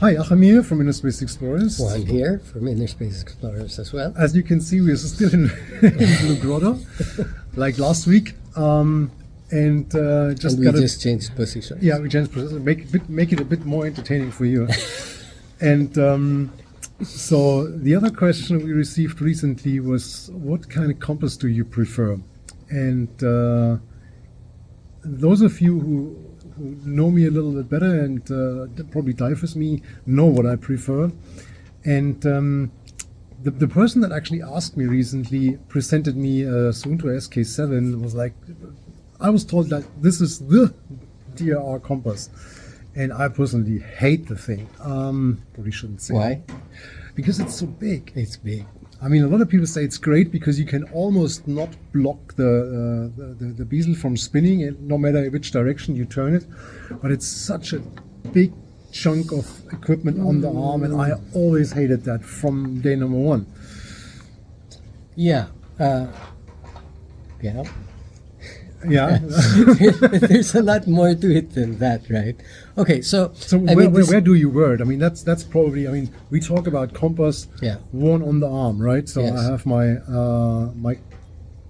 Hi, Achim here from InnerSpace Explorers. Juan here from InnerSpace Explorers as well. As you can see, we're still in Blue Grotto, like last week. And just changed position. Yeah, we changed position, make it a bit more entertaining for you. And so the other question we received recently was, what kind of compass do you prefer? And those of you who know me a little bit better and probably dive with me know what I prefer. And the person that actually asked me recently presented me a Suunto SK7, was like, I was told that this is the DRR compass. And I personally hate the thing. Probably shouldn't say. Why? Because it's so big. It's big. I mean, a lot of people say it's great because you can almost not block the bezel from spinning, and no matter which direction you turn it. But it's such a big chunk of equipment on the arm, and I always hated that from day number one. Yeah. Yeah. There's a lot more to it than that, right? Okay, so where do you wear it? I mean, that's probably. I mean, we talk about compass worn on the arm, right? So yes. I have my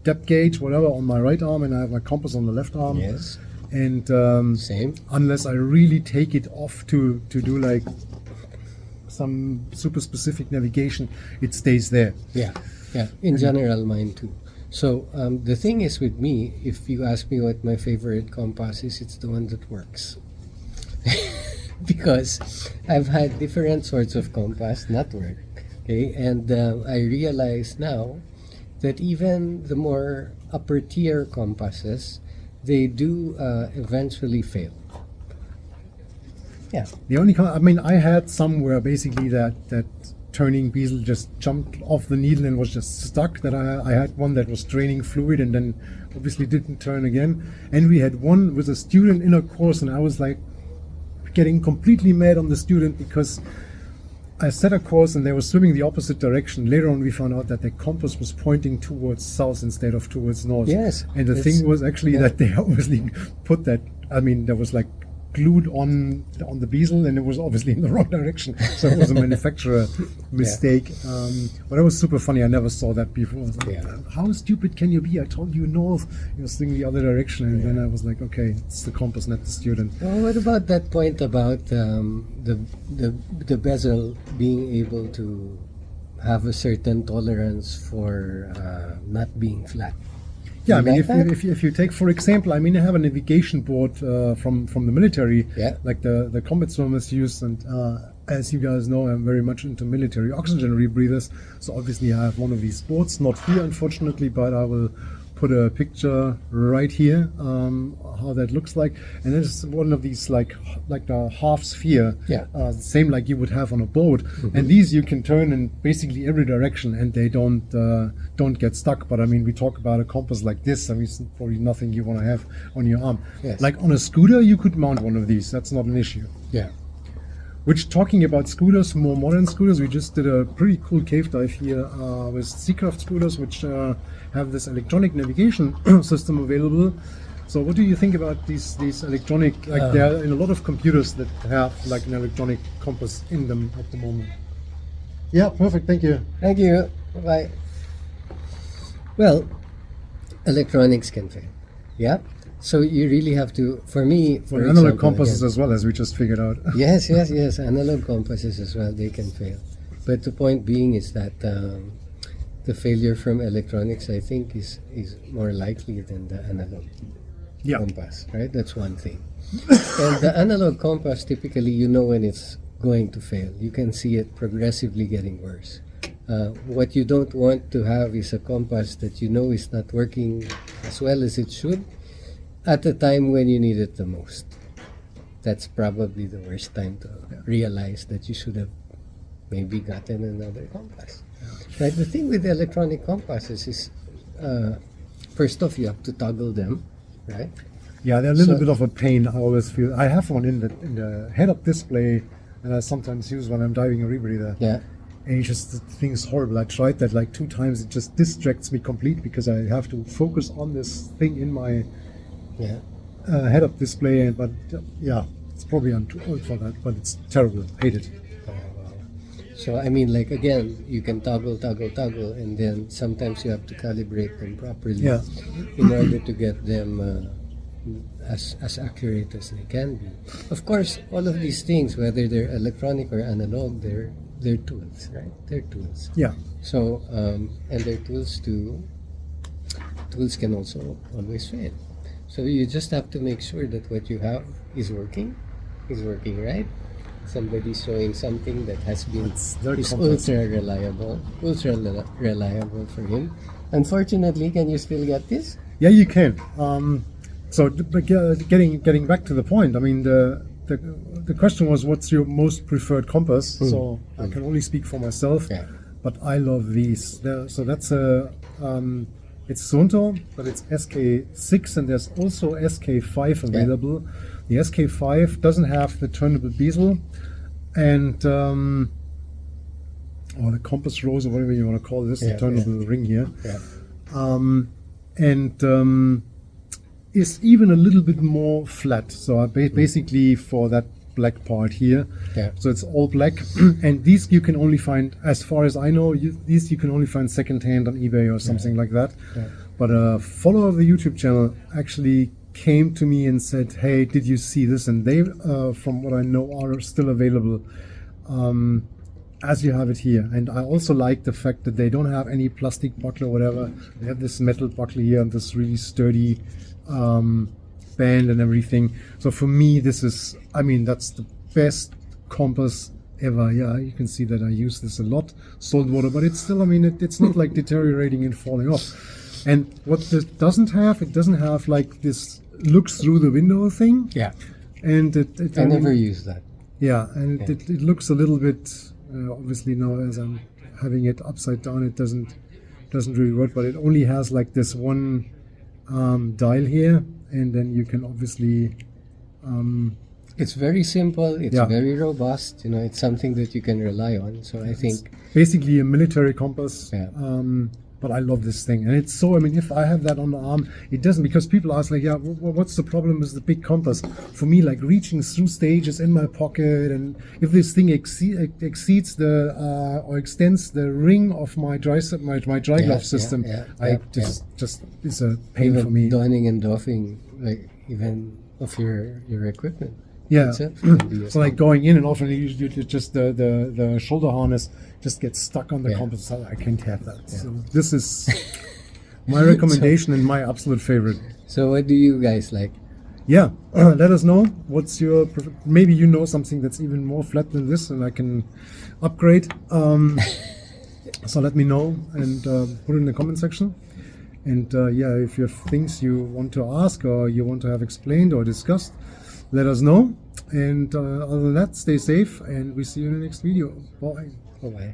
depth gauge, whatever, on my right arm, and I have my compass on the left arm. Yes. And same. Unless I really take it off to do like some super specific navigation, it stays there. Yeah. In general, mine too. So the thing is with me, if you ask me what my favorite compass is, it's the one that works. Because I've had different sorts of compass not work. Okay, and I realize now that even the more upper tier compasses, they do eventually fail. Yeah. The only I mean, I had somewhere basically that turning bezel just jumped off the needle and was just stuck. That I had one that was draining fluid and then obviously didn't turn again. And we had one with a student in a course, and I was like getting completely mad on the student because I set a course and they were swimming the opposite direction. Later on we found out that the compass was pointing towards south instead of towards north. Yes. And the thing was actually that they obviously put that, I mean, there was like glued on the bezel, and it was obviously in the wrong direction, so it was a manufacturer mistake. But it was super funny. I never saw that before. I was like, how stupid can you be? I told you north. You were swinging the other direction, and then I was like, okay, it's the compass, not the student. Well, what about that point about the bezel being able to have a certain tolerance for not being flat? Yeah, I mean, if you take, for example, I mean, I have a navigation board from the military, like the combat swimmers use, and as you guys know, I'm very much into military oxygen rebreathers. So obviously, I have one of these boards, not here, unfortunately, but I will put a picture right here how that looks like. And it's one of these like a half sphere, same like you would have on a boat. And these you can turn in basically every direction, and they don't get stuck. But I mean, we talk about a compass like this. I mean, it's probably nothing you want to have on your arm. Like on a scooter, you could mount one of these. That's not an issue. Yeah. Which, talking about scooters, more modern scooters, we just did a pretty cool cave dive here with Seacraft scooters, which have this electronic navigation system available. So what do you think about these electronic, like there are in a lot of computers that have like an electronic compass in them at the moment? Yeah, perfect, thank you. Thank you, bye-bye. Well, electronics can fail, so you really have to, for me, for analog compasses as well, as we just figured out. Yes, analog compasses as well, they can fail. But the point being is that the failure from electronics, I think, is more likely than the analog compass, right? That's one thing. And the analog compass, typically, you know when it's going to fail. You can see it progressively getting worse. What you don't want to have is a compass that you know is not working as well as it should at the time when you need it the most. That's probably the worst time to realize that you should have maybe gotten another compass. Right? The thing with electronic compasses is, first off, you have to toggle them, right? Yeah, they're a little bit of a pain. I always feel. I have one in the head-up display, and I sometimes use when I'm diving a rebreather. Yeah. And it's just, the thing is horrible. I tried that like 2 times. It just distracts me completely because I have to focus on this thing in my head-up display. But It's probably I'm too old for that, but it's terrible. Hate it. So I mean, like again, you can toggle, and then sometimes you have to calibrate them properly in order to get them as accurate as they can be. Of course, all of these things, whether they're electronic or analog, they're tools, right? They're tools. Yeah. So and they're tools to. Tools can also always fail. So you just have to make sure that what you have is working right. Somebody's showing something that has been ultra reliable for him. Unfortunately, can you still get this? Yeah, you can. So getting back to the point, I mean the question was, what's your most preferred compass? So I can only speak for myself, but I love these. So that's a it's Suunto, but it's SK6, and there's also SK5 available. The SK5 doesn't have the turnable bezel, and or the compass rose, or whatever you want to call this, the turnable ring here, and is even a little bit more flat. So basically for that black part here, so it's all black, and these you can only find, as far as I know, these you can only find secondhand on eBay or something like that. But a follower of the YouTube channel actually came to me and said, hey, did you see this? And they, from what I know, are still available as you have it here. And I also like the fact that they don't have any plastic buckle or whatever. They have this metal buckle here and this really sturdy band and everything. So for me, this is, I mean, that's the best compass ever. Yeah, you can see that I use this a lot, salt water, but it's still, I mean, it's not like deteriorating and falling off. And what this doesn't have, it doesn't have like this looks through the window thing. Yeah. And I never use that. Yeah, and it looks a little bit, obviously now as I'm having it upside down, it doesn't really work, but it only has like this one dial here, and then you can obviously it's very simple, it's very robust, you know, it's something that you can rely on. So I think it's basically a military compass. But I love this thing, and it's so, I mean, if I have that on the arm, it doesn't, because people ask like, yeah, what's the problem with the big compass? For me, like reaching through stages in my pocket, and if this thing exceeds the or extends the ring of my dry glove system, I just it's a pain even for me. donning and doffing, like even of your equipment. Yeah, so like going in and off, and you just the shoulder harness just gets stuck on the compass. I can't have that. So this is my recommendation and my absolute favorite. So what do you guys like? Yeah, let us know. What's your maybe you know something that's even more flat than this, and I can upgrade. So let me know and put it in the comment section. And if you have things you want to ask or you want to have explained or discussed, let us know. And other than that, stay safe, and we see you in the next video. Bye. Bye-bye.